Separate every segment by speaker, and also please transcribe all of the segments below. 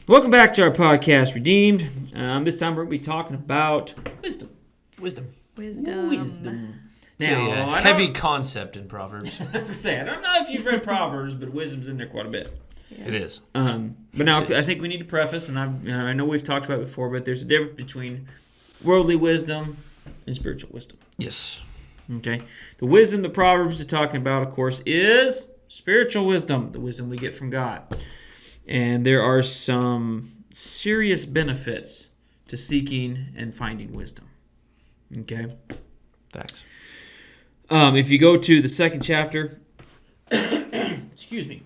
Speaker 1: Welcome back to our podcast, Redeemed. This time we're going to be talking about wisdom.
Speaker 2: Wisdom.
Speaker 1: Now,
Speaker 2: heavy concept in Proverbs.
Speaker 1: I was going to say, I don't know if you've read Proverbs, but wisdom's in there quite a bit.
Speaker 2: Yeah. It is.
Speaker 1: But now I think we need to preface, and I know we've talked about it before, but there's a difference between worldly wisdom and spiritual wisdom.
Speaker 2: Yes.
Speaker 1: Okay? The wisdom the Proverbs are talking about, of course, is spiritual wisdom, the wisdom we get from God. And there are some serious benefits to seeking and finding wisdom. Okay?
Speaker 2: Facts.
Speaker 1: If you go to the second chapter, excuse me.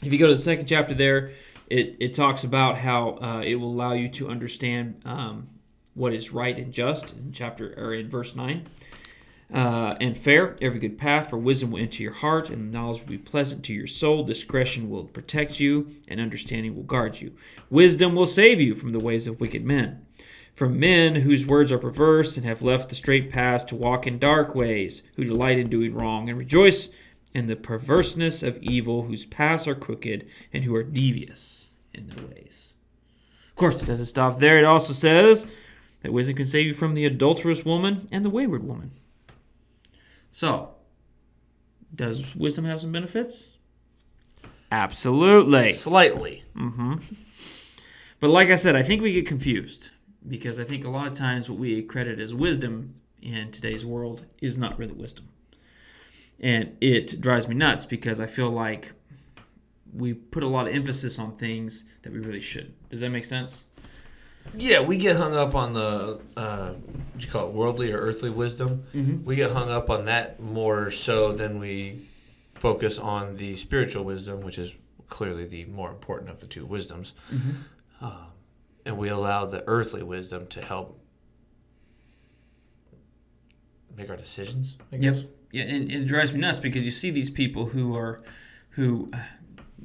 Speaker 1: If you go to the second chapter there, it talks about how it will allow you to understand what is right and just in verse 9. And fair, every good path for wisdom will enter your heart, and knowledge will be pleasant to your soul. Discretion will protect you, and understanding will guard you. Wisdom will save you from the ways of wicked men, from men whose words are perverse and have left the straight paths to walk in dark ways, who delight in doing wrong and rejoice in the perverseness of evil, whose paths are crooked and who are devious in their ways. Of course, it doesn't stop there. It also says that wisdom can save you from the adulterous woman and the wayward woman. So, does wisdom have some benefits? Absolutely.
Speaker 2: Slightly.
Speaker 1: Mm-hmm. But like I said, I think we get confused because I think a lot of times what we credit as wisdom in today's world is not really wisdom. And it drives me nuts because I feel like we put a lot of emphasis on things that we really shouldn't. Does that make sense?
Speaker 2: Yeah, we get hung up on the, what you call it, worldly or earthly wisdom.
Speaker 1: Mm-hmm.
Speaker 2: We get hung up on that more so than we focus on the spiritual wisdom, which is clearly the more important of the two wisdoms.
Speaker 1: Mm-hmm.
Speaker 2: And we allow the earthly wisdom to help make our decisions, I guess.
Speaker 1: Yep. Yeah, and it drives me nuts because you see these people who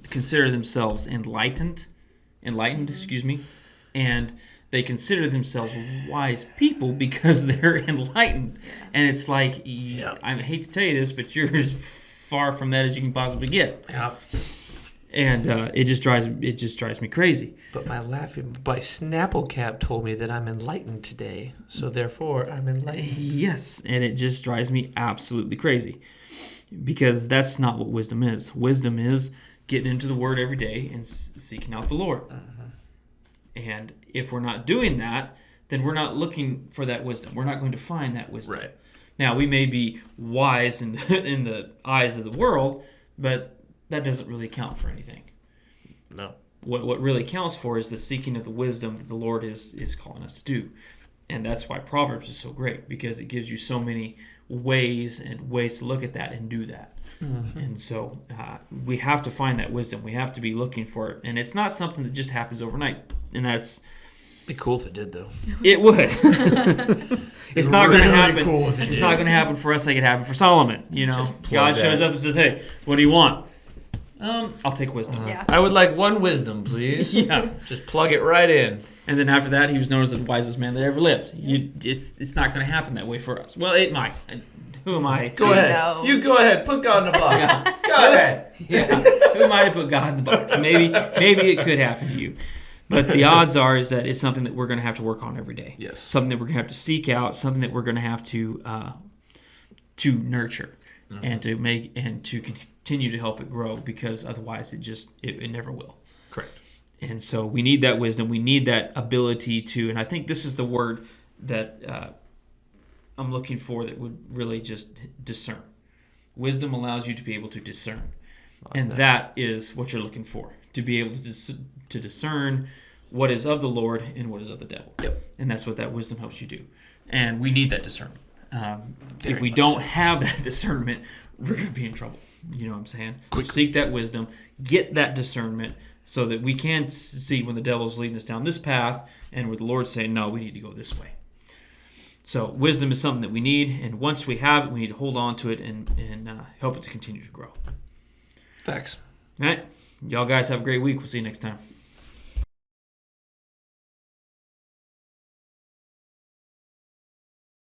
Speaker 1: consider themselves enlightened, excuse me, and they consider themselves wise people because they're enlightened. And it's like, I hate to tell you this, but you're as far from that as you can possibly get.
Speaker 2: Yeah.
Speaker 1: And it just drives me crazy.
Speaker 2: But my laughing by Snapple Cap told me that I'm enlightened today, so therefore I'm enlightened.
Speaker 1: Yes, and it just drives me absolutely crazy because that's not what wisdom is. Wisdom is getting into the Word every day and seeking out the Lord. And if we're not doing that, then we're not looking for that wisdom. We're not going to find that wisdom.
Speaker 2: Right.
Speaker 1: Now, we may be wise in the eyes of the world, but that doesn't really count for anything.
Speaker 2: No.
Speaker 1: What really counts for is the seeking of the wisdom that the Lord is calling us to do. And that's why Proverbs is so great, because it gives you so many ways to look at that and do that. Mm-hmm. And so we have to find that wisdom. We have to be looking for it. And it's not something that just happens overnight. And that's...
Speaker 2: It'd be cool if it did, though.
Speaker 1: It would. It's not going to happen.
Speaker 2: Cool if
Speaker 1: it's not going to happen for us like it happened for Solomon. You know, God shows up and says, "Hey, what do you want?" I'll take wisdom.
Speaker 3: Yeah.
Speaker 2: I would like one wisdom, please.
Speaker 1: Yeah.
Speaker 2: Just plug it right in.
Speaker 1: And then after that, he was known as the wisest man that ever lived. It's not going to happen that way for us. Well, it might. Who am I?
Speaker 2: Go ahead.
Speaker 3: knows?
Speaker 2: You go ahead. Put God in the box. Go ahead.
Speaker 1: Yeah. Who am I to put God in the box? Maybe it could happen to you. But the odds are is that it's something that we're going to have to work on every day.
Speaker 2: Yes.
Speaker 1: Something that we're going to have to seek out. Something that we're going to have to nurture, and to make and to continue to help it grow. Because otherwise, it never will.
Speaker 2: Correct.
Speaker 1: And so we need that wisdom. We need that ability to. And I think this is the word that I'm looking for that would really just discern. Wisdom allows you to be able to discern, and that is what you're looking for. To be able to discern what is of the Lord and what is of the devil.
Speaker 2: Yep.
Speaker 1: And that's what that wisdom helps you do. And we need that discernment. If we don't have that discernment, we're going to be in trouble. You know what I'm saying? So seek that wisdom, get that discernment so that we can see when the devil's leading us down this path and where the Lord's saying, no, we need to go this way. So wisdom is something that we need. And once we have it, we need to hold on to it and help it to continue to grow.
Speaker 2: Facts.
Speaker 1: All right. Y'all guys have a great week. We'll see you next time.